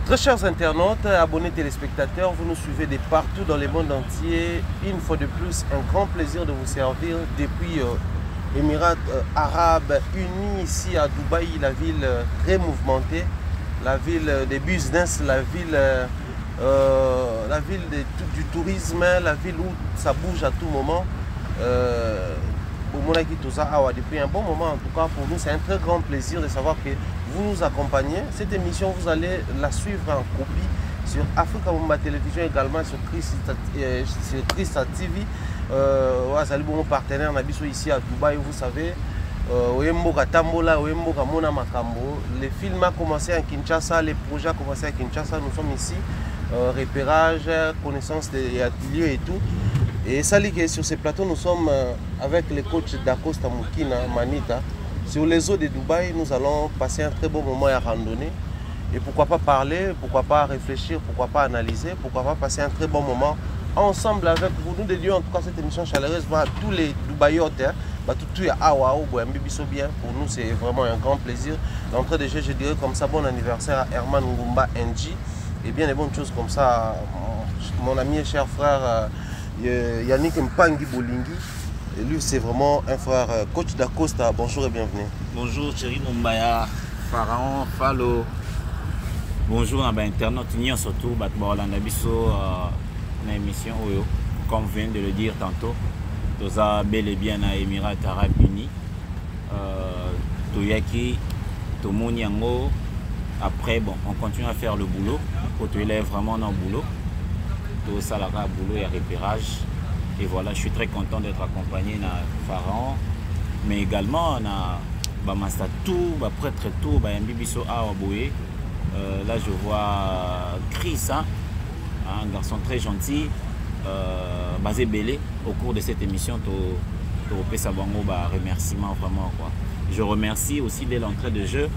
Très chers internautes, abonnés téléspectateurs, vous nous suivez de partout dans le monde entier. Une fois de plus, un grand plaisir de vous servir depuis Émirats Arabes Unis, ici à Dubaï, la ville très mouvementée, la ville des business, la ville du tourisme, la ville où ça bouge à tout moment. Depuis un bon moment, en tout cas pour nous, c'est un très grand plaisir de savoir que vous nous accompagnez. Cette émission, vous allez la suivre en copie sur Africa Mumba Télévision, également sur Christa TV. C'est mon partenaire Nabiso ici à Dubaï, vous savez. Les films ont commencé à Kinshasa, les projets ont commencé à Kinshasa. Nous sommes ici, repérage, connaissance des lieux et tout. Et ça que sur ces plateaux, nous sommes avec les coachs d'Acosta Moukina, Manita. Sur les eaux de Dubaï, nous allons passer un très bon moment à randonner. Et pourquoi pas parler, pourquoi pas réfléchir, pourquoi pas analyser, pourquoi pas passer un très bon moment ensemble avec vous. Nous dédions en tout cas cette émission chaleureuse à tous les Dubaïotes. Pour nous, c'est vraiment un grand plaisir. L'entrée de jeu, je dirais comme ça, bon anniversaire à Herman Ngumba NG. Et bien des bonnes choses comme ça, mon ami et cher frère Yannick Mpangi Bolingi. Et lui, c'est vraiment un frère. Coach d'Acosta, bonjour et bienvenue. Bonjour, Thierry Mumbaya, Pharaon, Falo. Bonjour, internaute, surtout, Nabiso, une émission, comme vient de le dire tantôt. Nous avons bel et bien à Émirats Arabes Unis. Toyaki, Tomoniango. Après, bon, on continue à faire le boulot. Pour te lève vraiment dans le boulot. Tout ça, là, boulot et repérage. Et voilà, je suis très content d'être accompagné de Pharaon. Mais également, on a Master tout, prêtre tout, Mbibiso Awaboé. Là, je vois Chris, un garçon très gentil, basé Belé. Au cours de cette émission, tu remerciement vraiment. Quoi. Je remercie aussi dès l'entrée de jeu,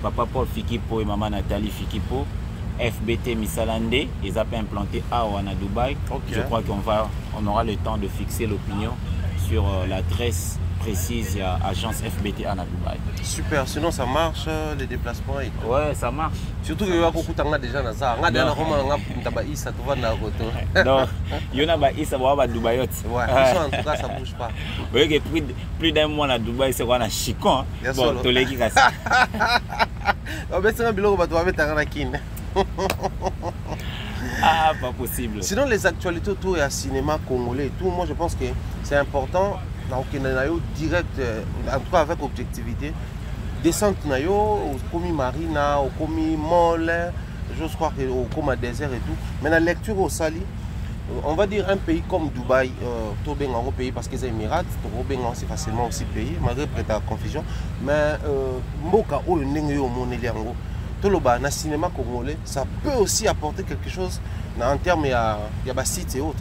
Papa Paul Fikipo et Maman Nathalie Fikipo. FBT Misalande, ils ont implanté à Dubaï. Okay. Je crois qu'on aura le temps de fixer l'opinion sur l'adresse précise à agence FBT à Dubaï. Super, sinon ça marche, les déplacements et tout. Ouais, ça marche. Surtout qu'il y a beaucoup de gens déjà dans ça. Il y a Dubaï. Ouais, en tout cas, ça ne bouge pas. Vous voyez que plus d'un mois à Dubaï, c'est quoi un chicon. Bon, tous les qui cassent. Ah, pas possible. Sinon, les actualités autour du cinéma congolais et tout, moi je pense que c'est important, direct, en tout cas avec objectivité, descente au Komi Marina, au Komi Mall, je crois au Koma Désert et tout. Mais la lecture au Sali, on va dire un pays comme Dubaï, un pays parce que c'est Émirats, c'est facilement aussi pays, malgré la confusion. Mais Mboka, le cinéma congolais, ça peut aussi apporter quelque chose en termes de sites et autres.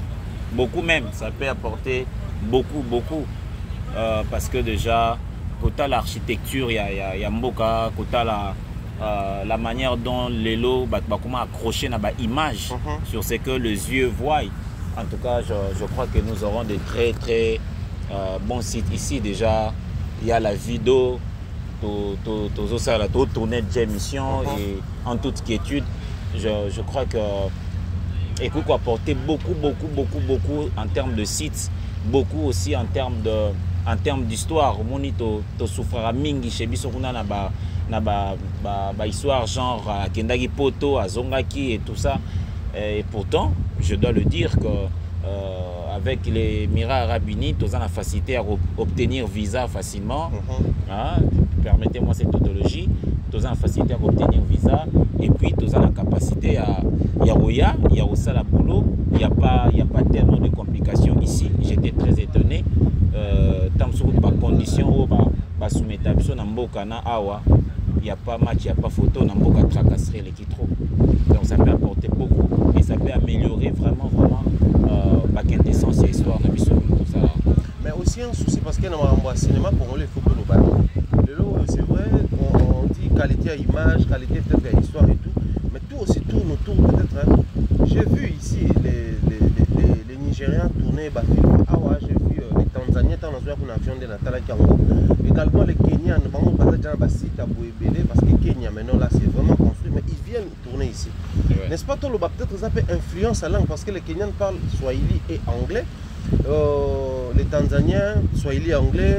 Beaucoup même, ça peut apporter beaucoup. Parce que déjà, côté l'architecture, il y a Mboka, côté la manière dont les lots comment accrocher l'image sur ce que les yeux voient. En tout cas, je crois que nous aurons de très bons sites ici. Déjà, il y a la vidéo. Tourner d'émission et en toute quiétude, je crois que Eko peut apporter beaucoup en termes de sites, beaucoup aussi en termes d'histoire. Moni to souffrira mingi chez biso kuna na histoire genre Kendagi Poto, Azongaki et tout ça. Et pourtant, je dois le dire que avec les Émirats Arabes Unis, tu as la facilité à obtenir visa facilement. Permettez-moi cette tautologie. Tu as la facilité à obtenir visa. Et puis, tu as la capacité à. Il y a aussi la boulot. Il n'y a pas tellement de complications ici. J'étais très étonné. Tant sur les conditions où soumettre awa. Il n'y a pas match, il n'y a pas photo. On a tracasserie les trop. Donc, ça peut apporter beaucoup. Et ça peut améliorer vraiment. Quintessence et histoire de tout ça. Mais aussi un souci parce que dans le cinéma congolais, il faut que nous battions. C'est vrai, on dit qualité à image, qualité peut-être à histoire et tout, mais tout aussi tourne autour peut-être. J'ai vu ici les Nigériens tourner des films. Ah ouais, j'ai vu les Tanzaniens dans un avion de Natala Kango. Également les Kenyans, nous avons passé dans un site à Bouébélé parce que Kenya maintenant là c'est vraiment construit, mais ils viennent tourner ici. N'est-ce pas, Toloba, peut-être ça peut influence la langue parce que les Kenyans parlent Swahili et anglais. Les Tanzaniens, Swahili anglais,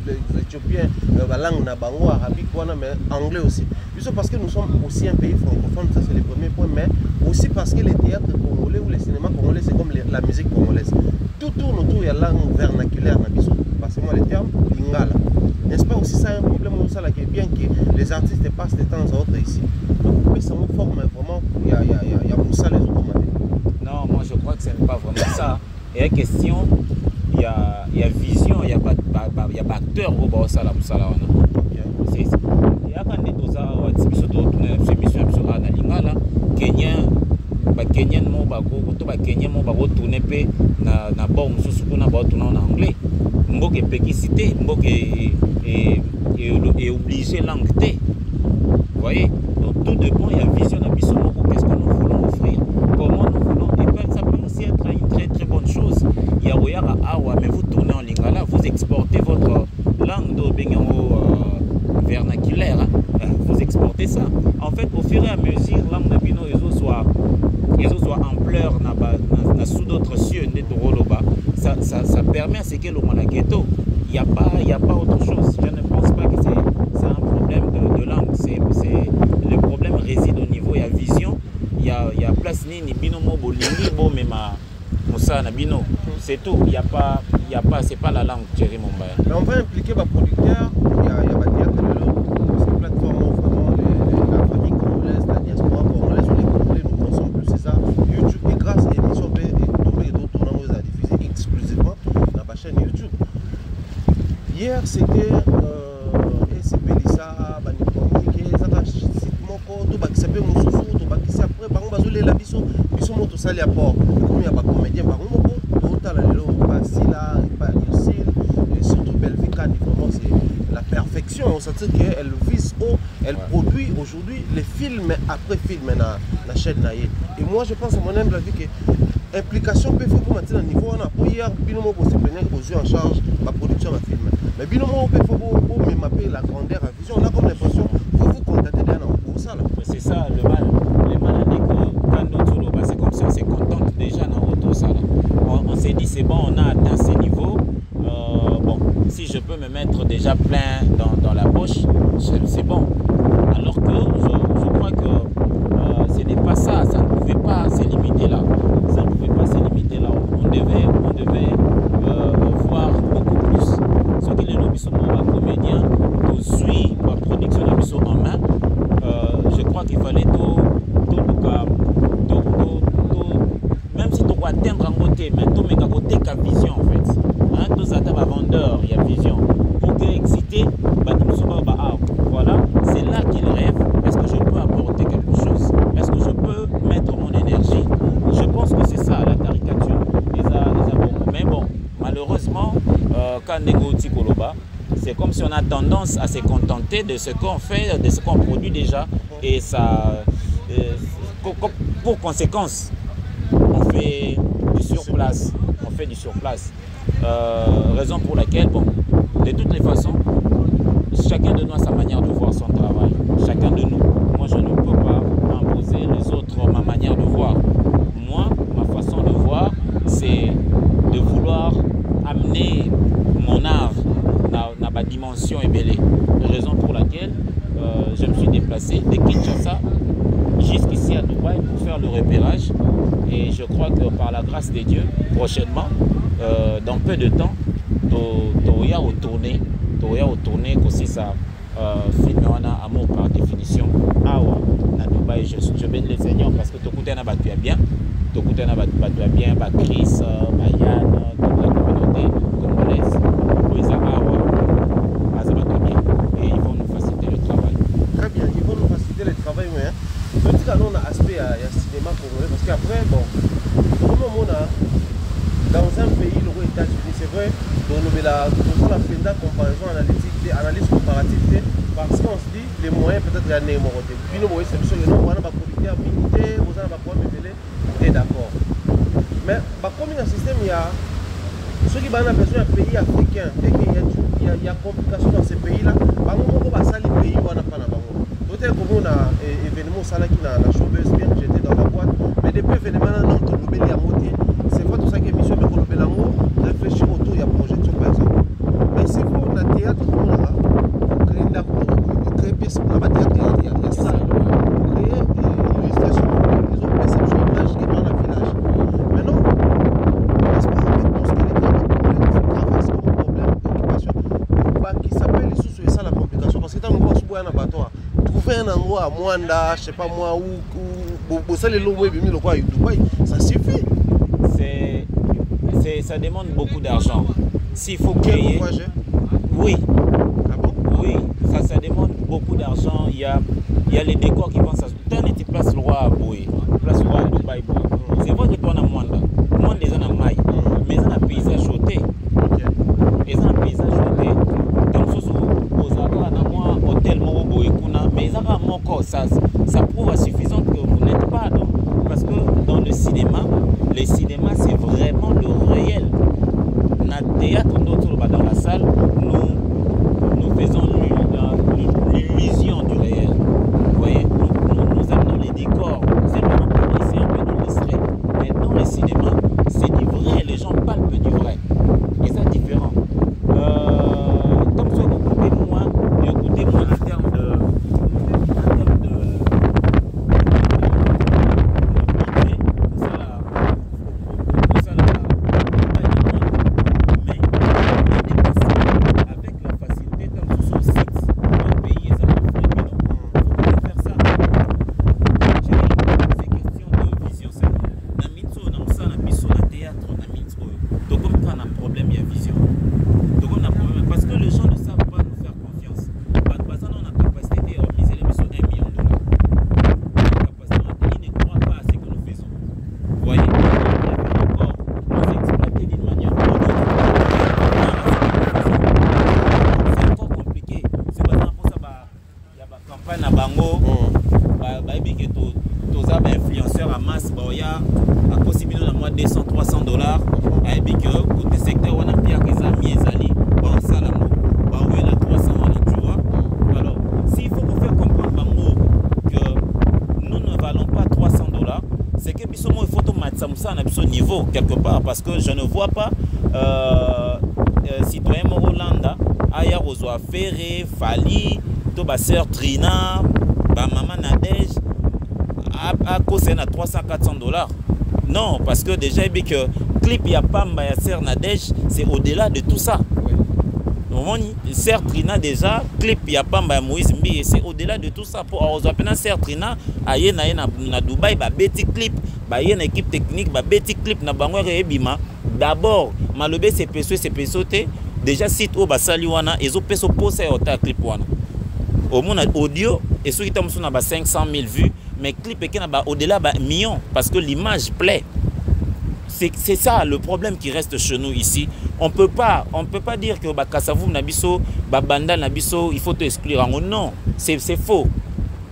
les Éthiopiens, la langue nabango, arabique, mais anglais aussi. Juste parce que nous sommes aussi un pays francophone, ça c'est le premier point, mais aussi parce que les théâtres congolais ou les cinémas congolais, c'est comme la musique congolaise. Tout tourne autour de la langue vernaculaire, parce que moi les termes, lingala. N'est-ce pas aussi ça un problème où ça là, qui est bien que les artistes passent de temps à autre ici. Donc ça me forme vraiment, il y a pour ça les autres. Non, moi je crois que ce n'est pas vraiment ça. Il y a question, il y a vision, il y a acteur au bas ça là pour ça là. C'est ça. Il y a quand des choses à exhibition d'autres émissions sur la lingala Kenyan Kenyan mo bako to ba Kenyan mo bako tourner pe na bon mususu kuna ba tourner en anglais. Mboke péquicité, mboke est obligé langue T. Vous voyez? Donc tout dépend, il y a vision d'ambition. Qu'est-ce que nous voulons offrir? Comment nous voulons? Et ça peut aussi être une très très bonne chose. Il y a Oyara Awa, mais vous tournez en lingala, vous exportez votre langue de vernaculaire. Hein? Vous exportez ça. En fait, au fur et à mesure, langue d'abino soit ampleur na sous d'autres cieux ça permet à ce que le Malagueto, il n'y a pas autre chose. Je ne pense pas que c'est un problème de langue. Le problème réside au niveau, il y a vision, il y a place ni binomo bolingi bo mema musa na bino. C'est tout. Il y a pas c'est pas la langue Thierry Mombaya. Mais on va impliquer les producteurs, il y a des plateformes vraiment la famille congolaise, la diaspora congolaise, les Congolais nous consomment plus c'est ça. YouTube et grâce à l'émission B et d'autres tournants à diffuser exclusivement dans ma chaîne YouTube. Hier c'était SCP Lisa, Bani Communiqué, ça a site moko, tout bakisa pe mususu, tout bakisa après, bango bazole la biso moto sali à port. Comme il y a pas comédien, bango moko, tout à l'heure, pas Sila, pas Nursil, et surtout Belvika, vraiment c'est la perfection. On sent qu'elle vise haut, elle produit aujourd'hui les films après film dans la chaîne naïe. Et moi je pense à mon humble avis que implication peut faire pour maintenir un niveau. On a pour hier, binomo pour se plaindre aux en charge la production de film. Mais binomo peut faire pour me mapper la grandeur, la vision. On a comme l'impression vous vous contactez d'un pour ça. C'est ça le mal. Le mal est que quand notre c'est comme si on se contente déjà dans votre salle. On s'est dit c'est bon, on a atteint ces niveaux. Bon, si je peux me mettre déjà plein dans la poche, c'est bon. Alors que je crois que ce n'est pas ça, ça ne pouvait pas se limiter là. Ça ne pouvait pas se limiter là. On devait voir beaucoup plus. Ce que les lobbies sont comédiens, nous suivent la production de bisous en main. Je crois qu'il fallait même si tu dois atteindre un côté, mais tu mets un côté qu'à vision en fait. Hein, tous attendent à vendeur, il y a vision. Pour que excité, voilà, c'est là qu'il rêve. Est-ce que je peux apporter quelque chose? Est-ce que je peux mettre mon énergie? Je pense que c'est ça la caricature. Mais bon, malheureusement, quand Negoti Koloba, c'est comme si on a tendance à se contenter de ce qu'on fait, de ce qu'on produit déjà. Et ça, pour conséquence, on fait du surplace. On fait du surplace. Raison pour laquelle, bon, de toutes les façons, chacun de nous a sa manière de voir son travail. Chacun de nous. Moi, je ne peux pas imposer les autres ma manière de voir. Moi, ma façon de voir, c'est de vouloir amener mon art dans ma dimension ébellée. Raison pour laquelle je me suis déplacé de Kinshasa jusqu'ici à Dubaï pour faire le repérage. Et je crois que par la grâce de Dieu, prochainement, dans peu de temps, Toya au tourné, aussi ça filme en amour par définition. Awa, na Dubaï, je bénis les Seigneurs parce que Tokouté n'a pas bien. Tokouté n'a pas bien, Chris, Yann, toute la communauté congolaise. Et ils vont nous faciliter le travail. Très bien, ils vont nous faciliter le travail, oui. Petit à on a aspect à cinéma congolais parce qu'après, bon, comment on a dans un pays, le États-Unis, c'est vrai, donc on a fait la comparaison analyse comparative parce qu'on se dit les moyens peut-être il y a des moyens. Puis nous voyons c'est sûr que nous on a pas producteur militaire, vous avez pas quoi me d'accord. Mais comme il y a un système, il y a ceux qui ont besoin d'un pays africain et qu'il y a complications dans ces pays-là, on va les pays où on n'a pas la banque. Donc te comme on a événement ça là qui n'a la showbiz bien j'étais dans la boîte mais depuis événement là non tout le monde est à moitié c'est pas tout ça qui est mission mais qu'on le l'amour réfléchir autour il y a projection par exemple mais c'est pour la théâtre on a créer d'accord créer pièce pour la théâtre il y a ça créer illustration ils ont perception image qui est dans la village maintenant n'est-ce pas avec tout ce qui est traverse comme problème occupation qui s'appelle les sous ça la complication parce que tant qu'on se boit un bateau trouver un endroit à Mwanda je sais pas moi où ça les lots web le quoi Dubaï ça suffit ça demande beaucoup d'argent s'il faut créer oui ah bon? Oui ça demande beaucoup d'argent il y a les décors qui vont s'ajouter tu place le roi à Boé place le roi à Dubaï c'est vrai que toi on a Mwanda les gens ont maille mais ils ont un paysage sauté ils ont un paysage sauté comme ça aux abords dans moi hôtel Moro Boekuna mais ils ont encore ça prouve à suffisant que vous n'êtes pas dans parce que dans le cinéma c'est vraiment le réel na théâtre dans la salle nous faisons l'illusion du réel vous voyez nous amenons les décors simplement pour laisser un peu d'illustrer mais dans le cinéma c'est du vrai les gens palpent du vrai et c'est différent comme ça vous pouvez moins écoutez moi en termes de niveau quelque part parce que je ne vois pas citoyen Morolanda aya kozwa Ferré Fali to ba sœur Trina ba maman Nadège à cause na 300-400 $. Non parce que déjà il dit que clip ya pamba ya sœur Nadège c'est au-delà de tout ça. Oui. Sœur Trina déjà clip ya pamba ya Moïse Mbi c'est au-delà de tout ça pour ozwa pena sœur Trina aye na Dubaï ba beti clip ba y a une équipe technique ba beti clip na bango ebima d'abord malobe c'est pesoté déjà site au basali wana ezo peso posa ya clip wana au moins audio et ceux qui tombent sur na ba 500 000 vues mais clip est na au-delà ba millions parce que l'image plaît. C'est ça le problème qui reste chez nous ici. On peut pas dire que ba Kasavu na biso ba banda na biso il faut te exclure non c'est faux.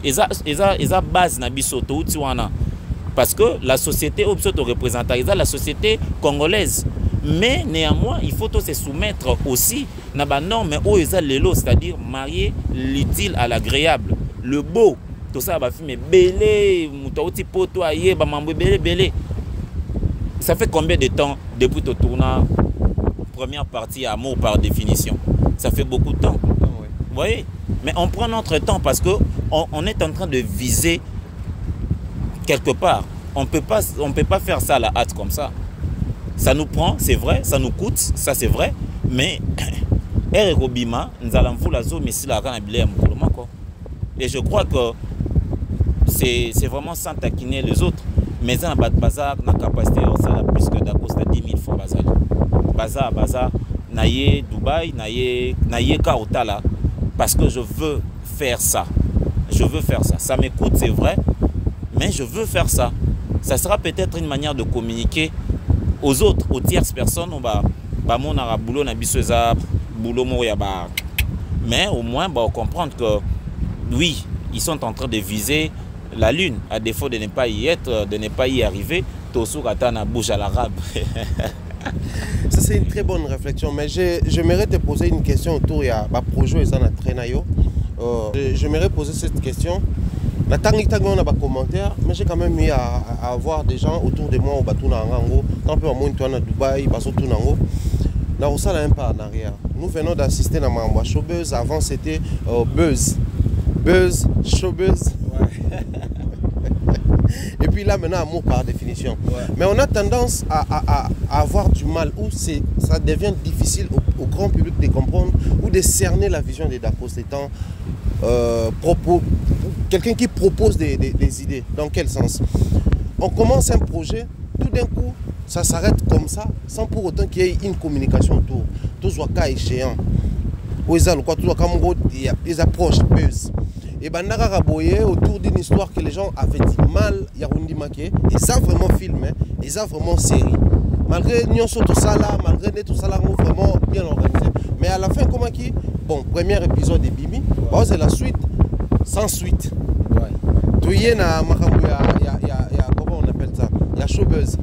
Eza base na biso to uti wana. Parce que la société représente la société congolaise. Mais néanmoins, il faut se soumettre aussi à la norme c'est-à-dire marier l'utile à l'agréable. Le beau, tout ça, mais belé, belé. Ça fait combien de temps depuis ton tournant première partie amour par définition? Ça fait beaucoup de temps. Vous voyez? Mais on prend notre temps parce que on est en train de viser quelque part. On peut pas faire ça à la hâte comme ça. Ça nous prend, c'est vrai, ça nous coûte, ça c'est vrai, mais nous allons vous la zone, mais si la et je crois que c'est vraiment sans taquiner les autres. Mais dans le bazar, na capacité ça la plus que d'acosta 10 000 fois bazar. Bazar, naïe Dubaï, naïe Kaotala, parce que je veux faire ça. Je veux faire ça. Ça m'écoute, c'est vrai, mais je veux faire ça. Ça sera peut-être une manière de communiquer aux autres, aux tierces personnes. Mon boulot na bisoza boulot moyaba. Mais au moins, on comprendre que oui, ils sont en train de viser la lune, à défaut de ne pas y être, de ne pas y arriver. Tosu Katana bouge à l'arabe. Ça c'est une très bonne réflexion, mais j'aimerais te poser une question autour de projet et ça na Trenayo. j'aimerais poser cette question. La tangi on a pas commentaire, mais j'ai quand même eu à avoir des gens autour de moi au Batuna Ango. Tant peu à moi, tu es à Dubaï, Baso Tunango. Là, ça là un pas en arrière. Nous venons d'assister à ma showbuzz. Avant, c'était buzz. Buzz, showbuzz. Ouais. Et puis là, maintenant, amour par définition. Ouais. Mais on a tendance à avoir du mal, où ça devient difficile au grand public de comprendre ou de cerner la vision des Dapos étant quelqu'un qui propose des idées. Dans quel sens? On commence un projet, tout d'un coup, ça s'arrête comme ça, sans pour autant qu'il y ait une communication autour. Tout soit cas échéant. Il y a des approches buzz. Et Bandara Raboye autour d'une histoire que les gens avaient dit mal, Yarundi Maké, ils ont vraiment filmé, ils ont vraiment série. Malgré Nyonso tout ça là, malgré tout ça là, vraiment bien organisé. Mais à la fin, comment qui? Bon, premier épisode de Bibi, bon, c'est la suite, sans suite. Tout y est, comment on appelle ça? La showbuzz.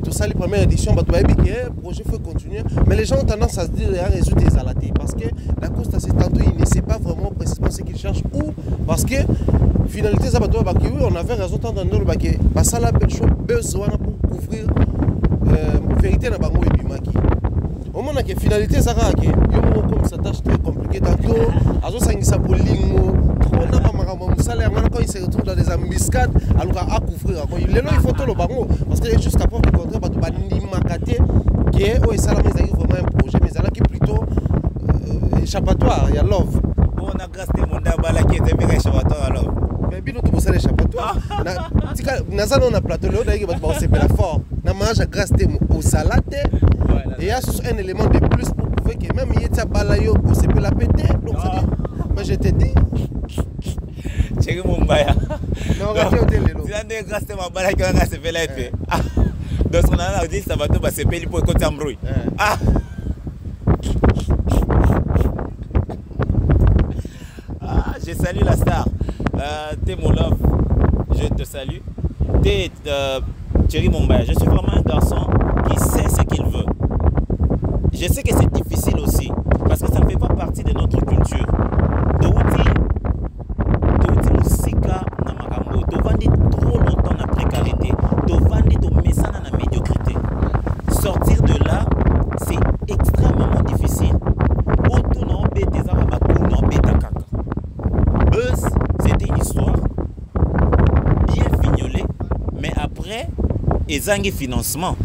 Tout ça, les premières éditions, le projet faut continuer. Mais les gens ont tendance à se dire, il y a un résultat des alatés. Parce que la course à ces tantôt, il ne sait pas vraiment précisément ce qu'il cherche. Ou parce que, finalité, ça va oui, on avait raison d'entendre le ça la showbuzz pour couvrir vérité dans Bango et Bimaki. Au moment où finalité, ça va comme ça tâche très compliquée. Tantôt, ça pour lingo. Quand il se retrouve dans des embuscades, alors à couvrir. Il faut tout le bango. Parce que jusqu'à preuve du contraire, qui est vraiment un projet, mais qui est plutôt échappatoire. Il y a love. On a gasté mon dabala qui était bien échappatoire alors. Mais bien, tout ça échappatoire. On a plateau, c'est la fort. On a mangé gasté au salade. Et il y a un élément de plus pour prouver que même il y a balayo, c'est la péter. Donc, mais je te dis. Chéri Mumbaya. Non, regardez au télé. Si on a gasté ma bala qui a gasté la épée. Donc on a dit ça va tout passer peli pour écouter un bruit. Je salue la star. T'es mon love. Je te salue. T'es Chéri Mumbaya. Je suis vraiment un garçon qui sait ce qu'il veut. Je sais que c'est difficile aussi parce que ça ne fait pas partie de notre culture. Musika na makambo tovandi trop longtemps na précarité, tovandi to mesana na médiocrité. Sortir de là, c'est extrêmement difficile. Auto na obete za baku na obeta kaka. Buzz, c'était une histoire bien fignolée, mais après ezangi financement.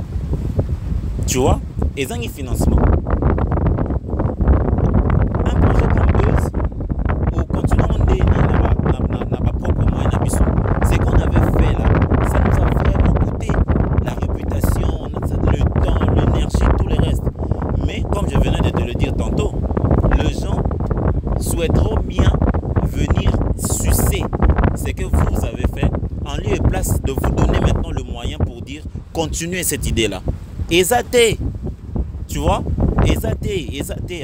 Tu vois, ezangi financement. Souhaiteront bien venir sucer ce que vous avez fait en lieu et place de vous donner maintenant le moyen pour dire continuez cette idée là. Ezate, tu vois, ezate.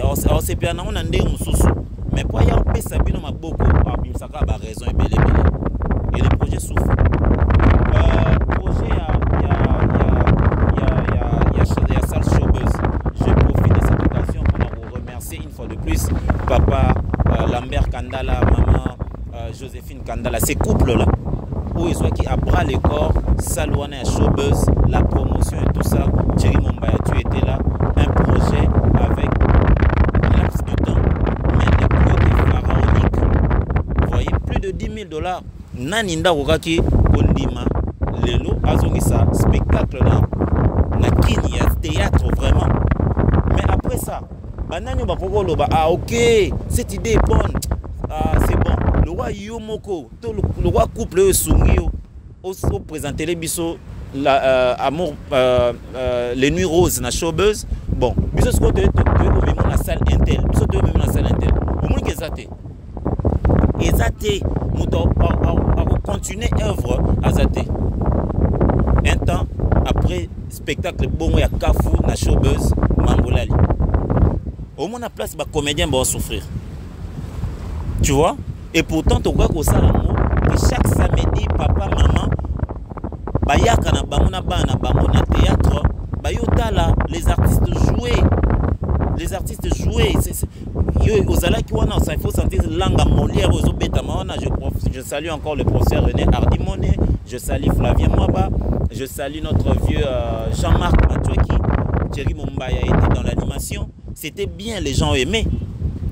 Alors c'est bien on a ndé mususu, mais pour y avoir ça bien ma beaucoup par bimsaka ba raison et belé et le projet souffre. Projet il y a salle showbuzz. Je profite de cette occasion pour vous remercier une fois de plus papa Lambert Kandala, maman Joséphine Kandala, ces couples-là, où ils sont qui à bras les corps, Salouane et showbuzz, la promotion et tout ça. Thierry Mumbaya, tu étais là, un projet avec un laps de temps, mais des projets pharaoniques. Vous voyez, plus de 10 000 $. Naninda Wogaki, Ondima, Lelo, Azongisa, spectacle là, Nakini, il y a théâtre vraiment. Mais après ça, ah ok, cette idée est bonne. Ah c'est bon. Le roi Yomoko, le roi couple Sungio, au présenter les bisous, amour, les nuits roses na showbuzz. Bon, bisous ce que tu es dans la salle intel, bisous tu es même dans la salle intel. Au moins qu'ils athées, nous devons continuer œuvre à Zate. Un temps après spectacle bon il y a Kafou na showbuzz Mangolali. Au moins la place, les comédiens vont souffrir. Tu vois? Et pourtant, tu vois que chaque samedi, papa, maman, bayaka na bango na théâtre, bayota là, les artistes jouer. Les artistes jouer. il faut sentir langue molière aux je salue encore le professeur René Hardimoné, je salue Flavien Mwaba, je salue notre vieux Jean-Marc Matoueki. Thierry Mumbaya était dans l'animation. C'était bien, les gens aimaient.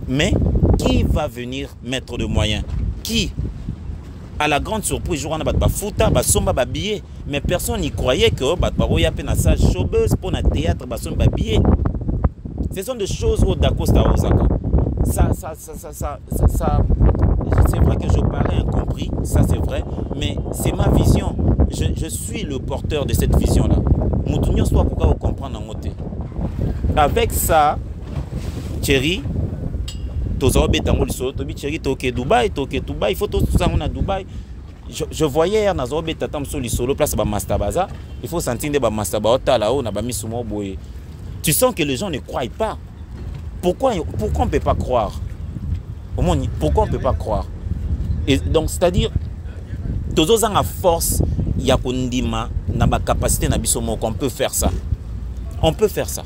Mais qui va venir mettre de moyens? Qui? À la grande surprise, je mais personne n'y croyait que il y a une salle showbiz pour un théâtre, ce sont des choses au Dacosta Osaka. Ça, c'est vrai que je parais incompris, ça c'est vrai, mais c'est ma vision. Je suis le porteur de cette vision-là. Pourquoi vous comprenez en côté. Avec ça, Thierry, Thierry, Dubaï, il faut tout ça à Dubaï. Je voyais hier dans le solo place Mastabaza, il faut sentir des Mastabaza là-haut, tu sens que les gens ne croient pas. Pourquoi on ne peut pas croire? Pourquoi on ne peut pas croire? Et donc, c'est-à-dire, tous les gens à force, il y a une capacité qu'on peut faire ça. On peut faire ça.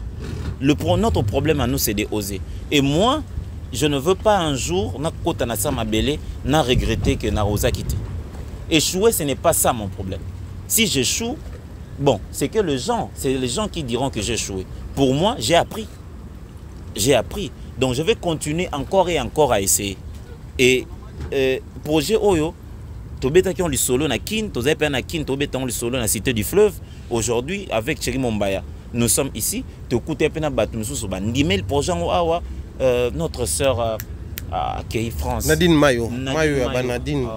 Notre problème à nous, c'est d'oser. Et moi, je ne veux pas un jour, na regretter que na osa quitté. Échouer, ce n'est pas ça mon problème. Si j'échoue, bon, c'est les gens qui diront que j'ai échoué. Pour moi, j'ai appris. J'ai appris. Donc, je vais continuer encore et encore à essayer. Et projet Oyo, Tobeta qui ont le solo na Kin, Tozepe na Kin, Tobeta ont le solo na Cité du Fleuve. Aujourd'hui, avec Thierry Mumbaya, nous sommes ici. Notre sœur qui France. Nadine Mayo. Nadine,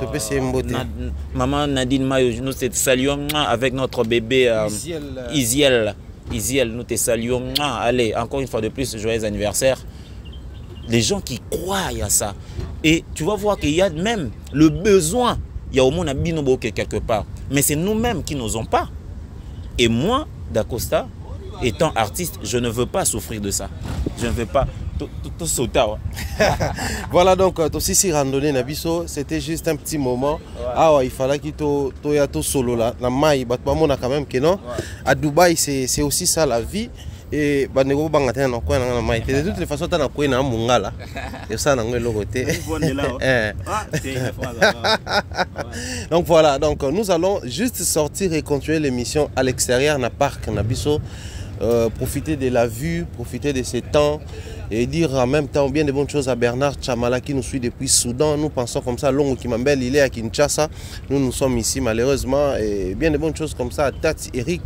Maman Nadine Mayo, nous te saluons avec notre bébé Isiel. Nous te saluons. Allez, encore une fois de plus, joyeux anniversaire. Les gens qui croient à ça. Et tu vas voir qu'il y a même le besoin. Il y a au moins un binobo quelque part. Mais c'est nous-mêmes qui n'osons pas. Et moi, Dacosta, étant artiste, je ne veux pas souffrir de ça. Je ne veux pas tout sauter. Voilà donc, aussi randonnée Nabiso, c'était juste un petit moment. Ouais. Ah ouais, il fallait qu'il y ait tout solo là. La maille, quand même que non. Ouais. À Dubaï, c'est aussi ça la vie. Et de toutes les façons, tu as un mongala. Et ça, on a donc voilà, donc nous allons juste sortir et continuer l'émission à l'extérieur, dans le parc Nabiso. Profiter de la vue, profiter de ces temps et dire en même temps bien de bonnes choses à Bernard Chamala qui nous suit depuis Soudan. Nous pensons comme ça, Longo Kimambel, il est à Kinshasa. Nous sommes ici malheureusement et bien de bonnes choses comme ça à Tati Eric.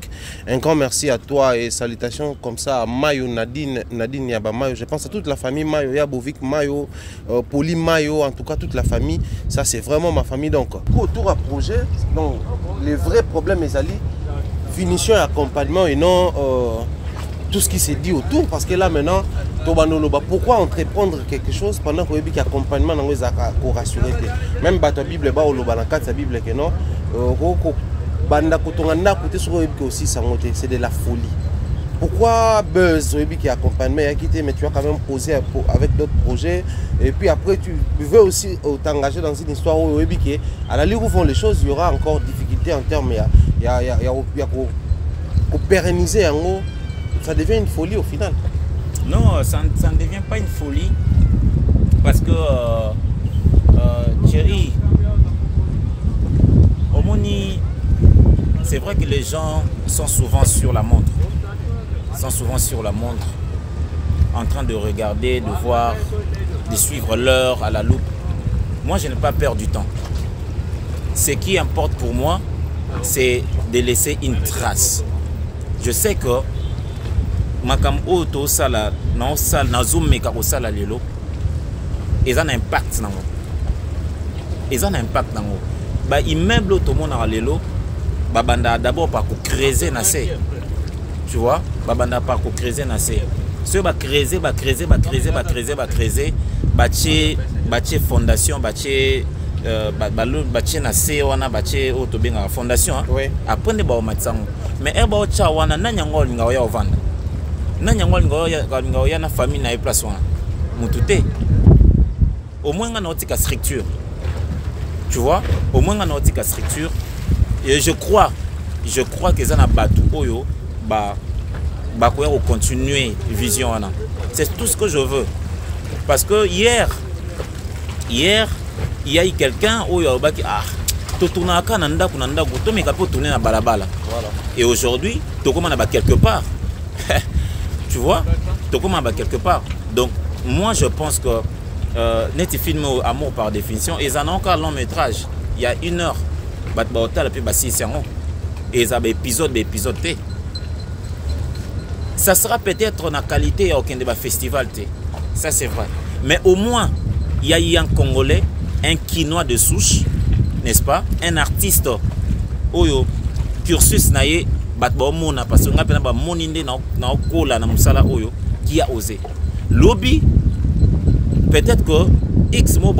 Un grand merci à toi et salutations comme ça à Mayo, Nadine Yaba Mayo. Je pense à toute la famille Mayo, Yabovic Mayo, Poli Mayo, en tout cas toute la famille. Ça c'est vraiment ma famille donc. Autour à projet, donc les vrais problèmes les alliés. Finition et accompagnement et non tout ce qui s'est dit autour parce que là maintenant pourquoi entreprendre quelque chose pendant qu'il y a accompagnement dans les rassurer même la Bible la Bible que non c'est de la folie. Pourquoi buzz qui accompagnement mais tu as quand même posé avec d'autres projets et puis après tu veux aussi t'engager dans une histoire où à la ligue où font les choses il y aura encore difficulté en termes il y a pérenniser en haut, ça devient une folie au final. Non, ça ne devient pas une folie parce que Thierry, au Moni, c'est vrai que les gens sont souvent sur la montre. En train de regarder, de voir, de suivre l'heure à la loupe. Moi, je n'ai pas peur du temps. Ce qui importe pour moi, c'est de laisser une trace. Je sais que makam auto sala na sala na zoom meka ko sala lelo ils ont un impact nango. Ba immeuble auto mona lelo ba banda d'abord par ko creuser na se. Tu vois, ba banda par ko creuser na se. Ce ba creuser bâtir fondation bâtir bâtir na se wana bâtir auto benga fondation après ne ba matsango. Mais eba ocha wana nanyango linga ya ovanda. Nanyango linga ya na famille na place wana. Mutute. Au moins on a une structure. Tu vois, au moins on a une structure et je crois que ça na batu oyo ba ko continuer vision wana. C'est tout ce que je veux. Parce que hier, il y a eu quelqu'un où il y a dit ah, tu tournes à Kananda, tu mais capot tourner à Balabala. Et aujourd'hui, tu commences à quelque part. Tu vois, tu commences à quelque part. Donc, moi, je pense que net film Amour par définition, ils en ont encore long métrage. Il y a 1 heure. Et ils ont des épisodes. Ça sera peut-être la qualité au festival. Ça, c'est vrai. Mais au moins, il y a eu un Congolais, un Quinois de souche, n'est-ce pas? Un artiste, Oyo, cursus naïe, parce que qui a osé. Lobby, peut-être que X mot,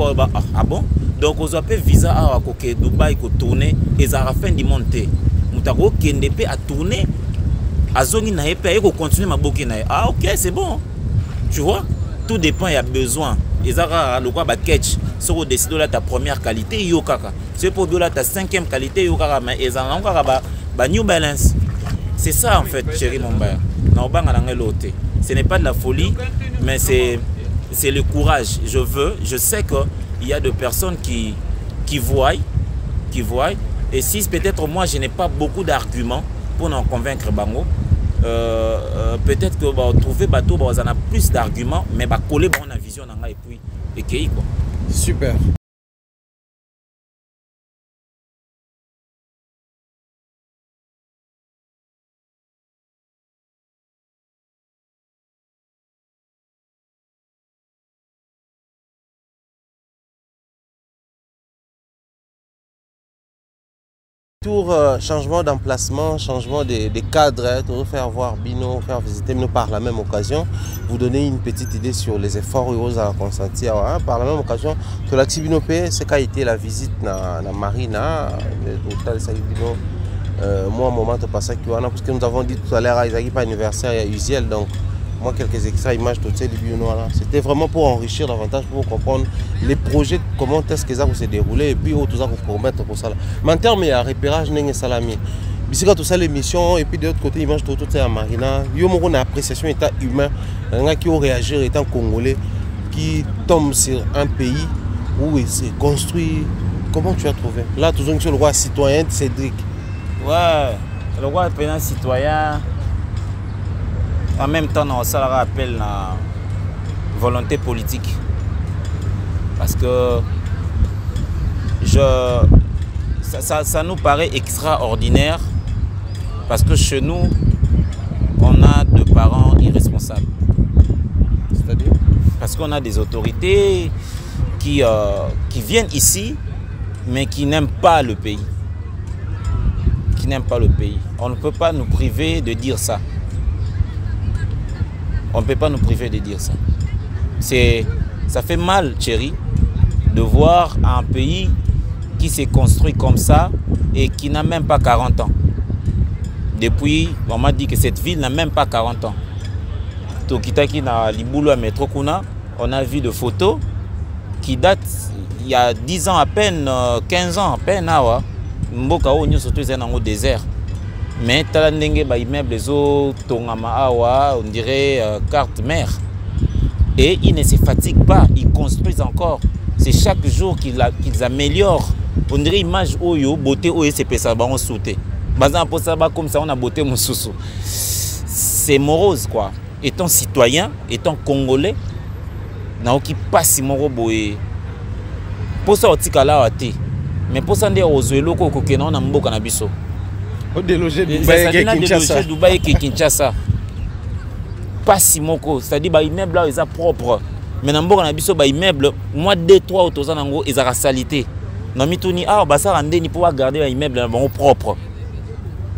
ah bon? Donc, on a fait visa à Dubaï pour tourner et ça a fin du monde. Moutago Kendepe a tourné, a zoni na épée et continuer ma bouquet. Ah, ok, c'est bon. Tu vois? Tout dépend, il y a besoin. Et ça a le quoi, catch. Si vous décidez de ta première qualité, yo kaka. Si pour de ta 5e qualité, yo kaka. Mais ils ont encore New Balance. C'est ça en fait, chérie mon père. Ce n'est pas de la folie, mais c'est le courage. Je sais qu'il y a des personnes qui voient. Et si peut-être moi je n'ai pas beaucoup d'arguments pour en convaincre Bango, peut-être que trouver bateau, on a plus d'arguments, mais coller bon la vision et puis et quoi. Super. Changement d'emplacement, changement de cadre, tout faire voir Bino, faire visiter Bino par la même occasion, vous donner une petite idée sur les efforts que à consentir. Hein, par la même occasion, que la Bino P, c'est qu'a été la visite dans la marina, l'hôtel Bino. Moi, un moment, parce que nous avons dit tout à l'heure, il n'y a pas anniversaire, il y a Uziel, donc moi, quelques extraits, images, tout ça, c'était vraiment pour enrichir davantage, pour comprendre les projets, comment est-ce que ça va se dérouler, et puis tout ça pour promettre pour ça. Mais en termes de repérage, n'est-ce pas salami. Bisika tout ça, l'émission, et puis de l'autre côté, image tout ça à Marina. Il y a une appréciation état humain, qui ont réagi étant congolais, qui tombe sur un pays où il s'est construit. Comment tu as trouvé? Là, toujours sur le roi citoyen de Cédric. Ouais, le roi est citoyen. En même temps, ça rappelle la volonté politique. Parce que ça nous paraît extraordinaire. Parce que chez nous, on a des parents irresponsables. C'est-à-dire? Parce qu'on a des autorités qui viennent ici, mais qui n'aiment pas le pays. Qui n'aiment pas le pays. On ne peut pas nous priver de dire ça. On ne peut pas nous priver de dire ça. Ça fait mal, chérie, de voir un pays qui s'est construit comme ça et qui n'a même pas 40 ans. Depuis, on m'a dit que cette ville n'a même pas 40 ans. Tokitaki na Liboulou à Metrokuna, on a vu des photos qui datent il y a 10 ans à peine, 15 ans à peine. Mboka o nyo surtout c'est au désert. Mais talandenge ba immeuble les autres tongama awa, on dirait carte mère. Et ils ne se fatiguent pas, ils construisent encore. C'est chaque jour qu'ils améliorent. On dirait image oyo beauté oyo c'est ça ba on sauté. Bazan pour ça comme ça on a beauté mon sousou. C'est morose quoi. Étant citoyen, étant congolais, na oki passe moro boye. Pour ça otikala ati. Mais pour ça ndé ozoelo ko kokena na mboka na biso. Au déloger Dubaï et Kinshasa. Pas si moko, c'est-à-dire que les immeubles là, ils sont propres. Mais dans le biso ba immeuble, moi 2-3 autos nango, ils ont salité. Na mituni ah ba ça rendre ni pouvoir garder les immeubles là propre.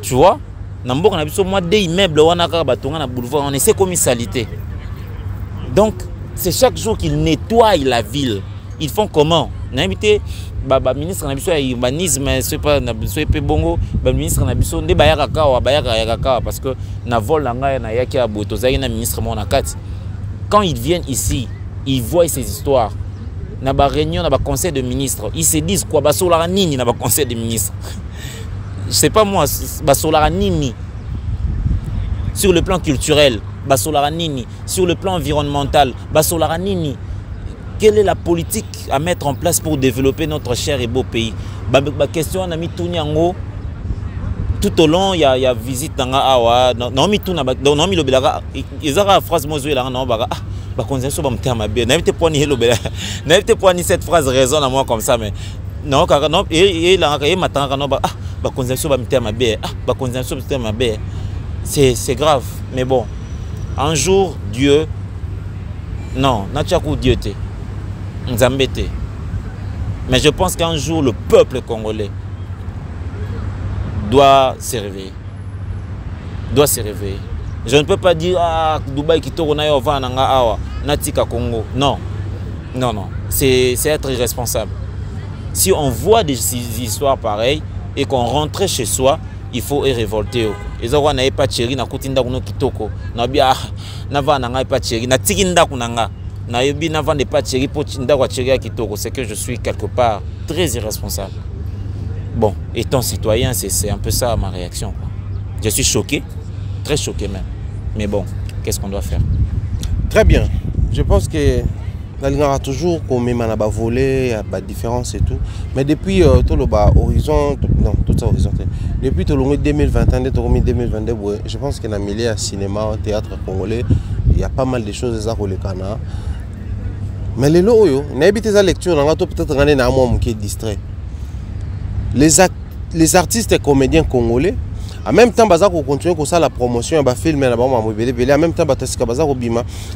Tu vois? Dans le biso moi des immeubles wana ka ba tonga na boulevard, on essaie comme salité. Donc, c'est chaque jour qu'ils nettoient la ville. Ils font comment? N'invité baba ministre na biso ya urbanisme c'est pas na biso pe bongo ba ministre na biso nde bayaka kawa parce que na vol na ngai na yaki ya boto zaki na ministre mon nakati. Quand ils viennent ici, ils voient ces histoires. Na ba réunion na ba conseil de ministres, ils se disent quoi ba solara nini na ba conseil de ministres. Je sais pas moi ba solara nini sur le plan culturel, ba solara nini sur le plan environnemental, ba solara nini quelle est la politique à mettre en place pour développer notre cher et beau pays? La question, on a mis tout Nyango. Tout au long, il y a visite dans Awa. Non, mi tout na non mi lobela. Ils ont la phrase moi je la non baga. Ba consensus ba mtema bien. N'avez pas ni lobela. N'avez pas ni cette phrase résonne à moi comme ça mais non car non et là et matin non ba ba consensus ba mtema bien. Ba consensus ba mtema bien. C'est grave mais bon. Un jour Dieu non, n'a pas Dieu te. Nzambe te. Mais je pense qu'un jour le peuple congolais doit se réveiller. Doit se réveiller. Je ne peux pas dire ah Dubaï qui tourne à Ova nanga awa natika Congo. Non. Non non, c'est être irresponsable. Si on voit des histoires pareilles et qu'on rentre chez soi, il faut y révolter. Ils ont na pas chéri na kutinda kuno kitoko. Na bia na va nanga pas chéri na tikinda kunanga. Na yobi na va ne pas chéri pour tinda kwa chéri kitoko, c'est que je suis quelque part très irresponsable. Bon, étant citoyen, c'est un peu ça ma réaction. Je suis choqué, très choqué même. Mais bon, qu'est-ce qu'on doit faire? Très bien. Je pense que il y aura toujours qu'on met à voler, il y a des différences et tout. Mais depuis tout le bas horizon, non, tout ça horizontal. Depuis tout le 2021, 2022, je pense qu'il y a un milieu à cinéma, théâtre congolais. Il y a pas mal de choses à le Canada. Mais les lots, on a habité sa lecture, on a peut-être un homme qui est distrait. Les artistes et comédiens congolais, en même temps, ils continuent comme ça la promotion, ils filment, en même temps,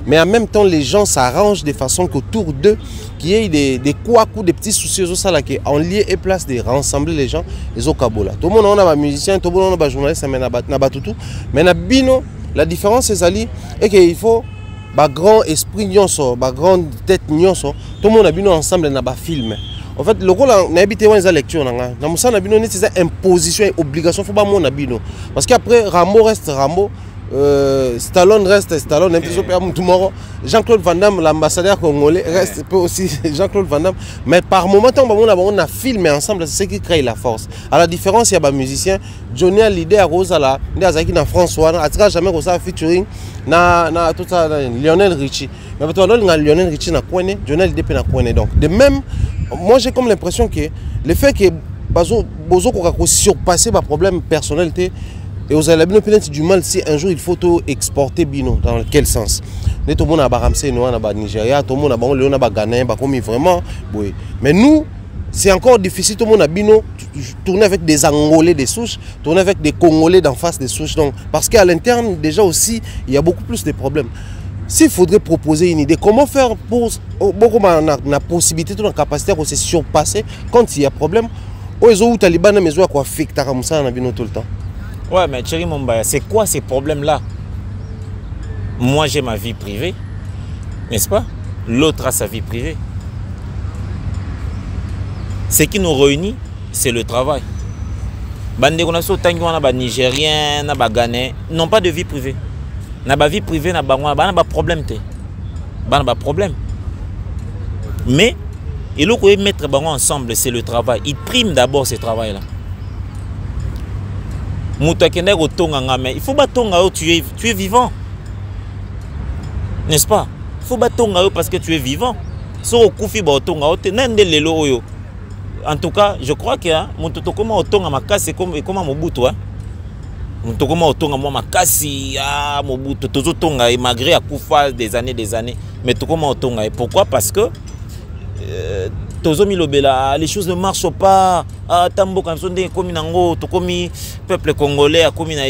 mais en même temps, les gens s'arrangent de façon qu'autour d'eux, qu'il y ait des coups, des petits soucis, en lieu et place de rassembler les gens, ils ont Kabola. Tout le monde a un musicien, tout le monde a un journaliste, mais la différence, c'est qu'il faut un grand esprit, un grand tête, tout le monde a bien ensemble dans un film. En fait, le rôle n'a habité dans la lecture. Dans mon sens, c'est imposition et obligation. Parce qu'après, Rambo reste Rambo, Stallone reste Stallone. Jean-Claude Van Damme, l'ambassadeur congolais, reste aussi Jean-Claude Van Damme. Mais par moment, on a filmé ensemble, c'est ce qui crée la force. À la différence, il y a des musiciens. Johnny a l'idée à Rose, il y a François, il n'y a jamais Rosa featuring, Lionel Richie. Mais Lionel Richie n'a pas Johnny a l'idée n'a donc. De même, moi j'ai comme l'impression que le fait que Bozo a surpassé ma problème personnalité et vous avez du mal si un jour il faut tout exporter Bino, dans quel sens? Tout le monde a Baramse, nous a Nigeria, tout le monde a Léon a Ghana, vraiment. Mais nous, c'est encore difficile, tout le monde a Bino, tourner avec des Angolais des souches, tourner avec des Congolais d'en face des souches. Donc, parce qu'à l'interne, déjà aussi, il y a beaucoup plus de problèmes. S'il faudrait proposer une idée, comment faire pour la possibilité, la capacité de se surpasser quand il y a problème? Aux Taliban, mais quoi affecter tout le temps. Ouais, mais Thierry Mombaya, c'est quoi ces problèmes-là? Moi, j'ai ma vie privée, n'est-ce pas? L'autre a sa vie privée. Ce qui nous réunit, c'est le travail. Les Nigériens, les Ghanais n'ont pas de vie privée. Na ba vie privée na ba problème te ba problème mais il faut mettre ensemble, c'est le travail. Il prime d'abord ce travail là. Mais il faut batonga tu es vivant, n'est-ce pas? Il faut batonga parce que tu es vivant. En tout cas, je crois que c'est comme Mobutu. Comment autonga moi makasi ah Mobutu tozotonga et malgré à Koufa des années mais tout comment autonga et pourquoi? Parce que tozomi lobela les choses ne marchent pas ah tambo comme sonde comme nango to comme peuple congolais a comme na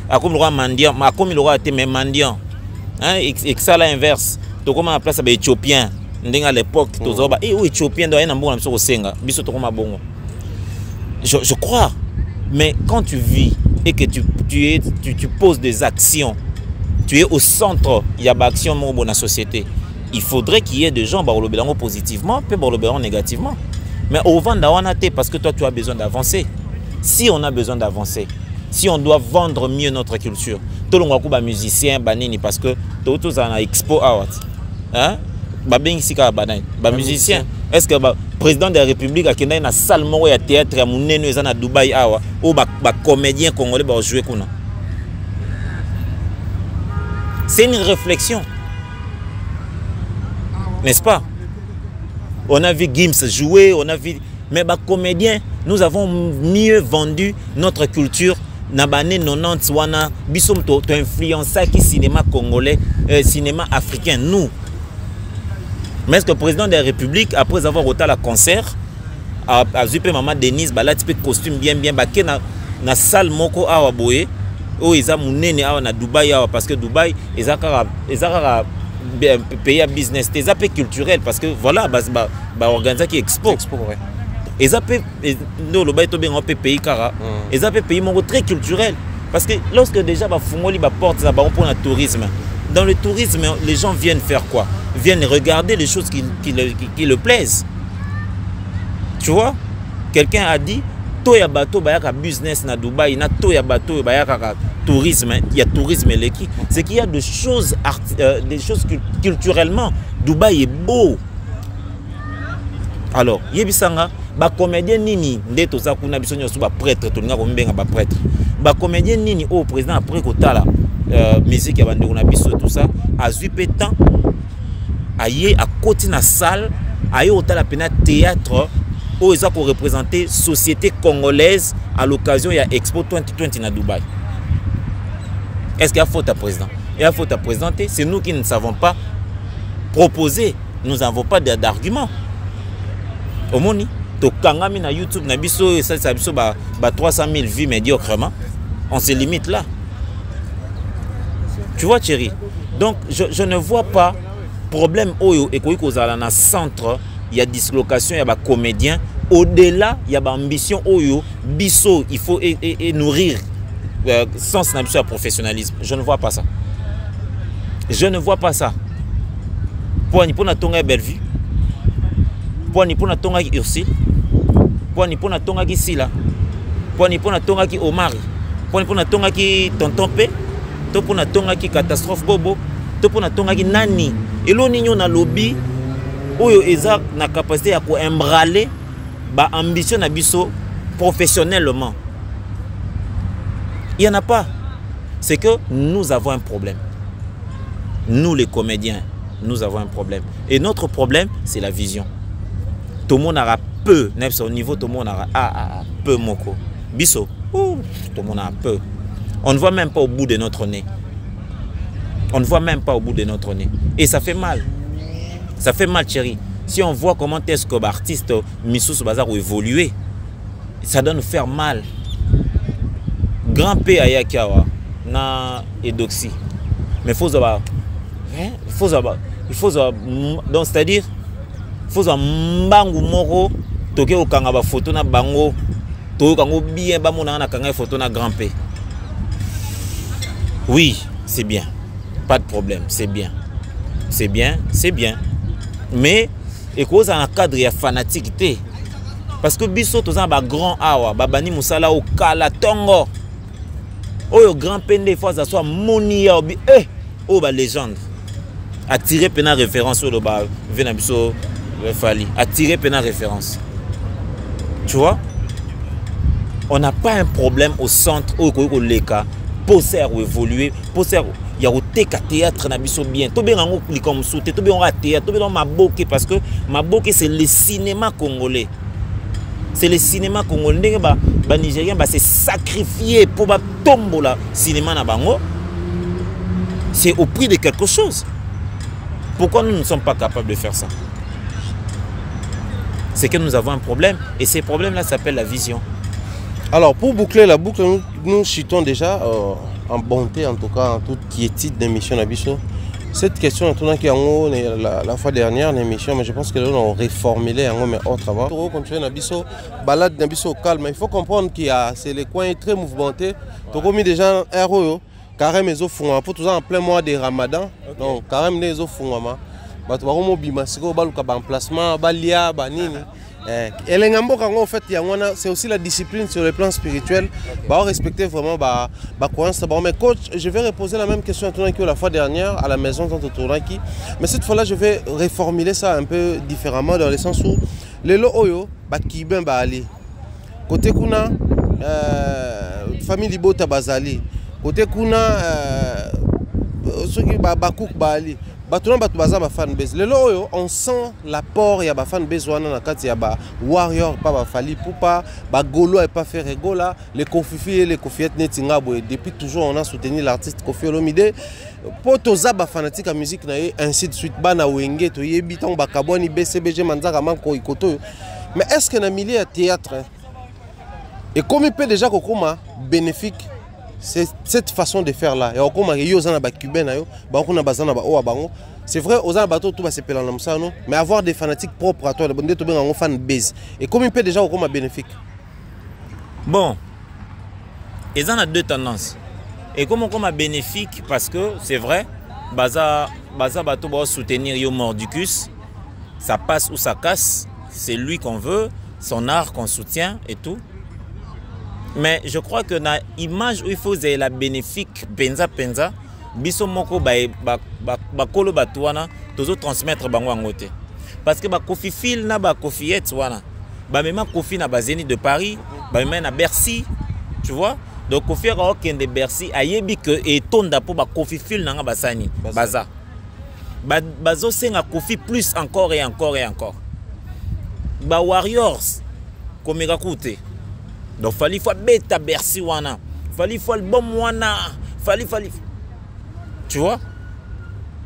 a comme le roi mendiant a comme le roi était même mendiant hein et ça l'inverse to comme à place à éthiopien ndinga à l'époque tozoba et ou éthiopien doit na mbongo na biso senga biso to comme bongo je crois. Mais quand tu vis et que tu poses des actions, tu es au centre, il y a des actions dans la société. Il faudrait qu'il y ait des gens qui parlent positivement, puis qui parlent négativement. Mais au vent d'Awanate, parce que toi tu as besoin d'avancer. Si on a besoin d'avancer, si on doit vendre mieux notre culture, tout le monde est musicien, parce que tout le monde a expo out. Hein? Musicien. Est-ce que le président de la République a une salle de théâtre à Dubaï ou les comédiens congolais vont jouer? C'est une réflexion. N'est-ce pas? on a vu Gims jouer, on a vu... Mais bah, comédiens, nous avons mieux vendu notre culture. Nabane 90 wana bisom to influencer qui cinéma congolais, cinéma africain nous. Mais est-ce que le président de la République après avoir ôté la concert a zupe maman Denise bala type costume bien baké na salle moko awa boye o eza munene awa na Dubaï awa parce que Dubaï ezaka pays à business, des appels culturels parce que voilà organiser qui expo ouais. Et ça peut nous le pays car et ça peut pays très culturel parce que lorsque déjà fumoli porte ça pour le tourisme. Dans le tourisme les gens viennent faire quoi? Viennent regarder les choses qui le plaisent. Tu vois? Quelqu'un a dit toya bateau bayaka business na Dubaï na toya bateau bayaka tourisme, il y a tourisme l'équipe. C'est qu'il y a des choses culturellement Dubaï est beau. Alors, yebisanga ba comédien nini ndeto za kuna biso nyoso ba prêtre to nga ko mbenga ba prêtre. Ba comédien nini au président après kotala musique ya bande kuna biso tout ça azui pe temps aye à côté na salle aye otala pena théâtre où ils ont représenté société congolaise à l'occasion il y a Expo 2020 na Dubaï. Est-ce qu'il y a faute à président? Il y a faute à présenter, c'est nous qui ne savons pas proposer, nous n'avons pas d'arguments. Au moni to kangami na YouTube na biso ça biso ba 300 000 vues médiocrement, on se limite là. Tu vois Thierry? Donc je ne vois pas problème oyo et koyi kozala na centre, il y a dislocation, il y a ba comédien, au-delà il y a ba ambition oyo biso il faut nourrir sans ambition à professionnalisme. Je ne vois pas ça. Je ne vois pas ça. Pour ni pona tonga Bellevue. Pour ni pona tonga ki Ursule. Pour ni pona tonga ki Sila. Pour ni pona tonga ki Omari. Pour ni pona tonga ki Tonton P. To pona tonga ki Catastrophe Bobo. To pona tonga ki Nani. Et lo ninyo na lobby oyo eza na capacité à ko embraler ba ambition na biso professionnellement. Il n'y en a pas. C'est que nous avons un problème. Nous les comédiens, nous avons un problème. Et notre problème, c'est la vision. Tout le monde aura peu, au niveau tout le monde aura peu moko. Bisso, tout le monde a peu. On ne voit même pas au bout de notre nez. On ne voit même pas au bout de notre nez. Et ça fait mal. Ça fait mal, chérie. Si on voit comment est-ce que l'artiste Missous Bazar a évolué, ça doit nous faire mal. Grand P à Yakawa, na Edoxy. Mais il faut savoir. Donc c'est-à-dire, il faut savoir mbangu moro, toke au kangaba photo na bango, toke kango bien bamona na kanga photo na Grand P. Oui, c'est bien. Pas de problème, c'est bien. C'est bien, c'est bien. Mais et cause en cadre ya fanatique té. Parce que biso tozan ba grand awa, babani musala au kala tongo. Oh, grand pende fois ça soit monia obi oh ba légende attirer pena référence sur le ba venabiso fali attirer pena référence. Tu vois, on n'a pas un problème au centre au leka poser ou évoluer poser il y a au théâtre na biso bien to bien ngo comme souté to bien on théâtre to bien maboke parce que maboke c'est le cinéma congolais. C'est le cinéma congolais. Les Nigériens se sacrifier pour tomber le cinéma na bango. C'est au prix de quelque chose. Pourquoi nous ne sommes pas capables de faire ça? C'est que nous avons un problème. Et ces problèmes-là s'appellent la vision. Alors, pour boucler la boucle, nous chutons déjà en bonté, en tout cas, en toute quiétude d'émission Nabiso. Cette question, la fois dernière, l'émission, mais je pense que là, on reformulé mais autre avant. Pour continuer Nabiso, balade Nabiso calme. Il faut comprendre qu'il y a, c'est les coins très mouvementés. Donc, on a déjà un héros, carrément, ils ont pour tout ça en plein mois de Ramadan. Donc, carrément, ils ont fait un emplacement, balia, banini. Et les en fait, c'est aussi la discipline sur le plan spirituel. Respecter vraiment mais coach, je vais reposer la même question que la fois dernière à la maison dans Touraki. Mais cette fois-là, je vais reformuler ça un peu différemment dans le sens où les lo oyo qui ben ali. Côté kuna famille Libota bazali. Côté kuna ceux qui bakouk bali. batuna batu baza ba fan base lelo oyo on sent l'apport ya ba fan base wana na kati ya ba warrior pa ba Fally Ipupa ba Golo et pas faire rigola les Kofifi et les Kofiettes Netingabo et depuis toujours on a soutenu l'artiste Koffi Olomide pour toza ba fanatique à musique na ainsi de suite bana wenge to yebi tant ba kaboni BCBG manzaka manko ikoto mais est-ce que na milieu ya théâtre et comme il peut déjà kokoma bénéfique c'est cette façon de faire là. Et on a yo zana ba cubain na yo, ba on a bazana ba o bango. C'est vrai aux zana bateau tout va se peler en ça non, mais avoir des fanatiques propres à toi, de bonne to ben en fan base. Et comme il peut déjà kokoma bénéfique. Bon. Ils en a deux tendances. Et comme on a bénéfique parce que c'est vrai, baza bateau va soutenir yo mordicus, ça passe ou ça casse, c'est lui qu'on veut, son art qu'on soutient et tout. Mais je crois que dans l'image où il faut la bénéfique, penza, biso moko ba kolo batuana, tozo transmettre bango angote. Parce que ba Kofi Fil na ba Kofiette wana, ba même Kofi na ba Zénith de Paris, ba même na Bercy, tu vois. Donc Kofi a aucun de Bercy, ayebi que et tonda pour ba Kofi Fil na ba sani, baza. Bazo senga Kofi plus encore et encore et encore. Ba Warriors, comme écoutez. Donc Fally faut bêta Bercy wana, Fally faut album wana, Fally. Tu vois?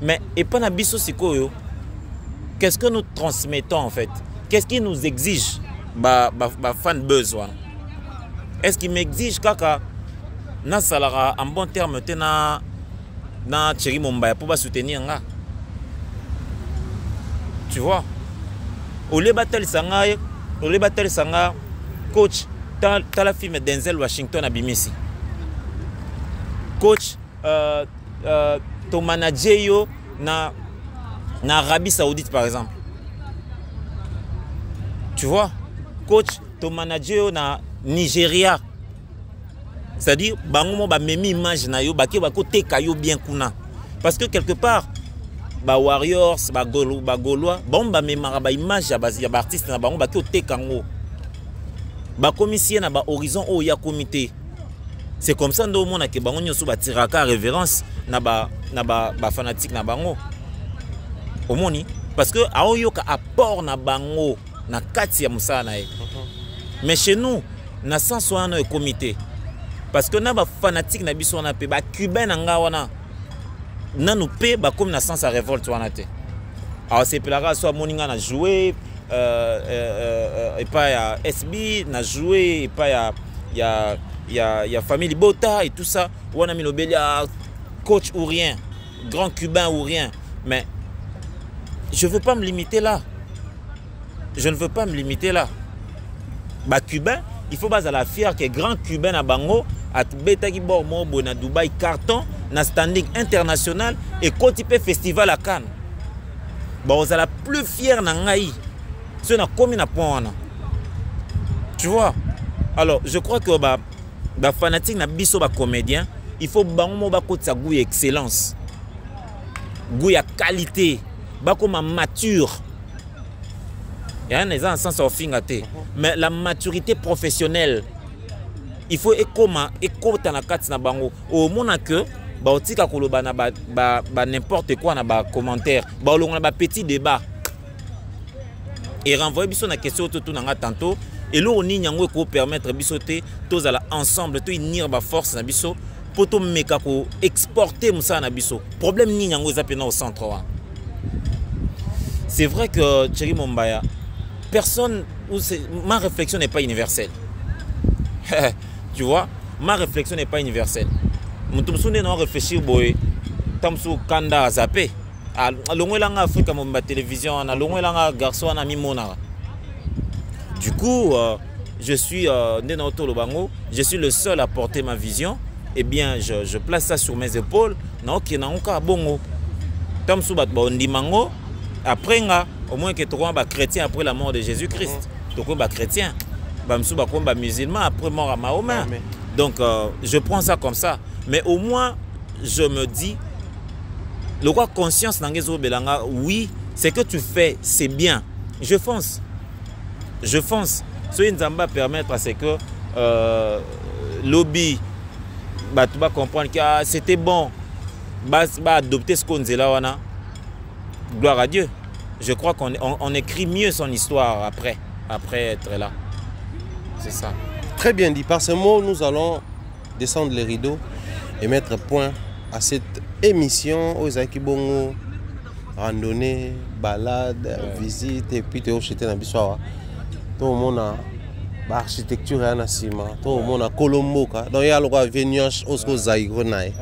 Mais et pas na biso sikoyo. Qu'est-ce que nous transmettons en fait? Qu'est-ce qui nous exige ba fan buzz wana? Est-ce qu'il m'exige kaka na salara en bon terme tena na Thierry Mombaya pour ba soutenir nga? Tu vois? Ole battle sanga coach t'as la film Denzel Washington à Bimisi. Coach, ton manager yo na Arabie Saoudite par exemple. Tu vois? Coach, ton manager yo na Nigeria. C'est-à-dire, bango ba memi image na yo, baki bako teka yo bien kuna. Parce que quelque part, ba Warriors, ba Gaulois, bon ba memara ba image ya ba artiste na bango baki teka ngo. Ba commissaire na ba horizon o ya comité. C'est comme ça ndo mona ke bango nyoso ba tiraka révérence na ba fanatique na bango. Omoni parce que aoyo ka apport na bango na kati ya musana na. Mais chez nous na sens wana e comité. Parce que na ba fanatique na biso na pe ba cubain nga wana na nous pe ba comme na sens à révolte wana te. Alors c'est pelara soit moninga na jouer et pas ya SB n'a joué et pas ya famille Bota et tout ça on a mis le coach ou rien grand cubain ou rien mais je veux pas me limiter là bah cubain il faut pas à la fier que grand cubain à bango à beta qui bord mo na Dubaï carton na standing international et côté festival à Cannes bah on a la plus fier na ngai. Tu vois? Alors, je crois que les fanatiques na biso ba comédien, il faut bango ba côté goût et excellence. Goût et qualité, ba comme mature. Il y a un sens au fingate, mais la maturité professionnelle, il faut écouter na kati na bango. Au moins que ba otika koloba na ba n'importe quoi na ba commentaire, ba olonga ba petit débat. Et renvoyer biso na question tout nanga tantôt et là on y nyango ko permettre biso te tous à ensemble to unir ba force na biso pour to meka ko exporter musa na biso problème ni nyango zapena au centre. C'est vrai que Thierry Mombaya personne ma réflexion n'est pas universelle. Tu vois, ma réflexion n'est pas universelle. Mutumsunde non réfléchir boy tamsu kanda zappé. À l'ongolanga Afrique à ma télévision, à l'ongolanga garçon à mimona. Du coup, je suis je suis le seul à porter ma vision. Eh bien, je place ça sur mes épaules. Non, qui n'a aucun bongo. Tam soubat ba ondimango. Après au moins que tu sois chrétien après la mort de Jésus-Christ. Tu sois chrétien. Ba msouba comme musulman après mort à Mahomet. Donc, je prends ça comme ça. Mais au moins, je me dis. Le roi conscience n'angezo belanga oui c'est que tu fais c'est bien je fonce ce nzamba permettre à ce que lobby tu vas comprendre que c'était bon bah adopter ce qu'on dit là wana gloire à Dieu. Je crois on écrit mieux son histoire après être là. C'est ça. Très bien dit. Par ce mot, nous allons descendre les rideaux et mettre point à cette émission aux Akibongo, randonnée, balade, visite et puis Théo Chité Nabiswawa. Tout le monde a l'architecture et l'anassima. Tout le monde a Colombo. Donc il y a le Vénianche au Zaïgonaï.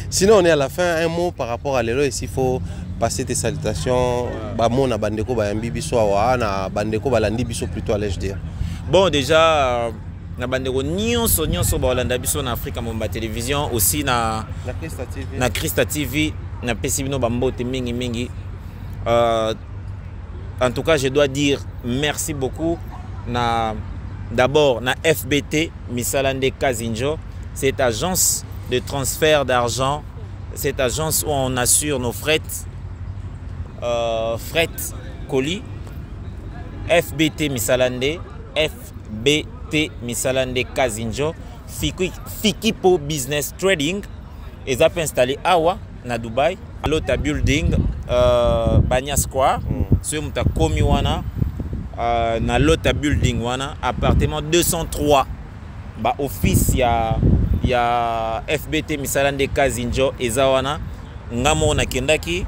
Sinon, on est à la fin. Un mot par rapport à l'élo. Ici, il faut passer tes salutations. Bamon a Bandeko Bayambi Biswawa, na Bandeko Balandi Biso plutôt à l'âge dire. Bon, déjà, na Bandeko Nyonso Balanda Biso na Afrique Momba Télévision, aussi na Christa TV, na Pesibino Bambote Mingi Mingi. En tout cas, je dois dire merci beaucoup. D'abord, na FBT, Misalande Kazinjo, cette agence de transfert d'argent, cette agence où on assure nos fret colis. FBT Misalande, FBT Misalande Kazinjo, Fikipo Business Trading, ils ont installé Awa, na Dubaï, Lota Building, Banya Square, sur Mta Komi Wana, na Lota Building Wana, appartement 203, ba office ya FBT Misalande Kazinjo, Ezawana, Ngamo na Kendaki,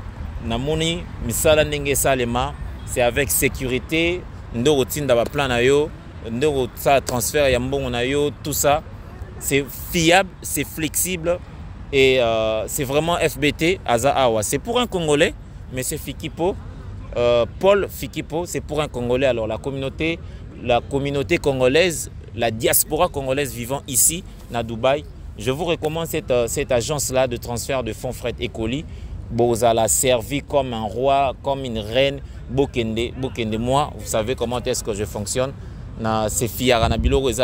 Namoni Misalande Salema, c'est avec sécurité, Ndoro Tinda ba plan na yo, Ndoro sa transfert Yambon na yo, tout ça, c'est fiable, c'est flexible. Et c'est vraiment FBT Azaawa. C'est pour un Congolais, mais c'est Fikipo, Paul Fikipo, c'est pour un Congolais. Alors la communauté congolaise, la diaspora congolaise vivant ici, à Dubaï, je vous recommande cette agence-là de transfert de fonds fret et colis. Bozala servi comme un roi, comme une reine. Bokende, moi, vous savez comment est-ce que je fonctionne. C'est fiara, Nabiloro est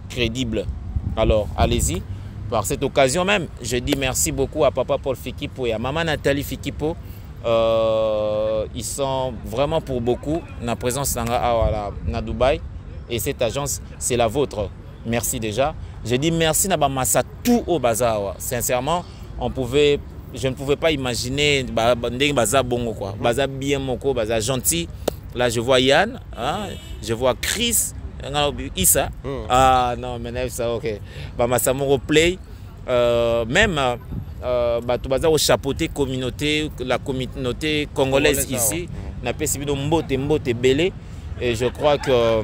crédible. Alors allez-y. Par cette occasion même, je dis merci beaucoup à Papa Paul Fikipo et à Maman Nathalie Fikipo. Ils sont vraiment pour beaucoup na présence à Dubaï. Et cette agence, c'est la vôtre. Merci déjà. Je dis merci na Bamassa tout au bazar. Sincèrement, je ne pouvais pas imaginer bazar bongo quoi. Bazar bien moko, bazar gentil. Là, je vois Yann, hein, je vois Chris. Issa. Ah non, mais ça, ok. Masamoro Play. Même au chapeauté la communauté congolaise ici. On a Pesibino Mbote Belé. Et je crois que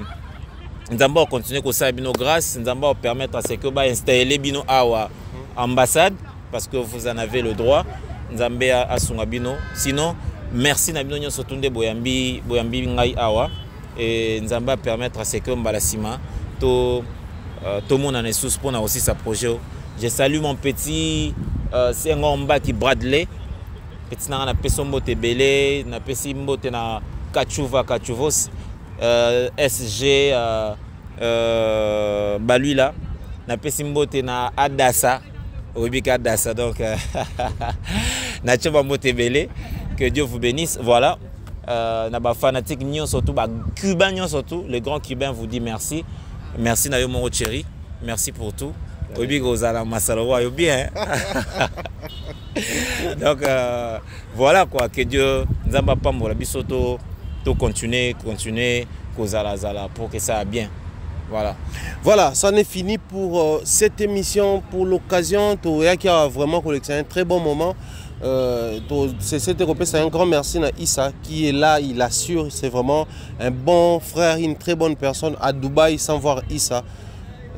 nous allons continuer comme ça, grâce. Nous allons permettre à ce que installer Bino Awa ambassade. Parce que vous en avez le droit. Nous allons à Sungabino. Sinon, merci Nabino Nyosotunde Boyambi Ngai Awa. Et nous allons permettre à ce que Mbalasima, tout le monde en est sous pour aussi sa projet. Je salue mon petit c'est un gomba qui Bradley. Petit na na peso mbote belé, na pesi mbote na Kachuvos, SG Baluila, na pesi mbote na Adassa, Obika Adassa donc na choba mbote belé. Que Dieu vous bénisse. Voilà. Naba fanatique nyon surtout ba cubain nyon surtout le grand cubain vous dit merci. Merci Nayo Moro Chéri. Merci pour tout. Obi gozala masalo yo bien. Donc voilà quoi, que Dieu nzamba pambola bisoto to continuer kozala zala pour que ça aille bien. Voilà, ça en est fini pour cette émission. Pour l'occasion, qui a vraiment collectionné un très bon moment. C'est un grand merci à Issa qui est là, il assure, c'est vraiment un bon frère, une très bonne personne à Dubaï sans voir Issa.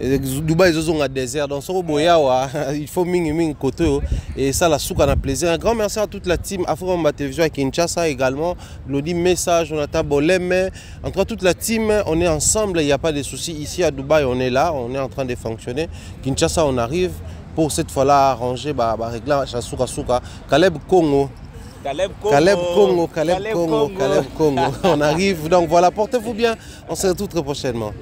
Dubaï ils ont un désert donc il faut ming côté et ça la souka a plaisir. Un grand merci à toute la team Afro Momba Télévision à Kinshasa également. Glody Message, Jonathan Bolem, entre toute la team on est ensemble, il n'y a pas de soucis ici à Dubaï, on est là, on est en train de fonctionner. Kinshasa on arrive pour cette fois-là arranger régler Souka Caleb Congo. On arrive donc voilà, portez-vous bien, on se retrouve très prochainement.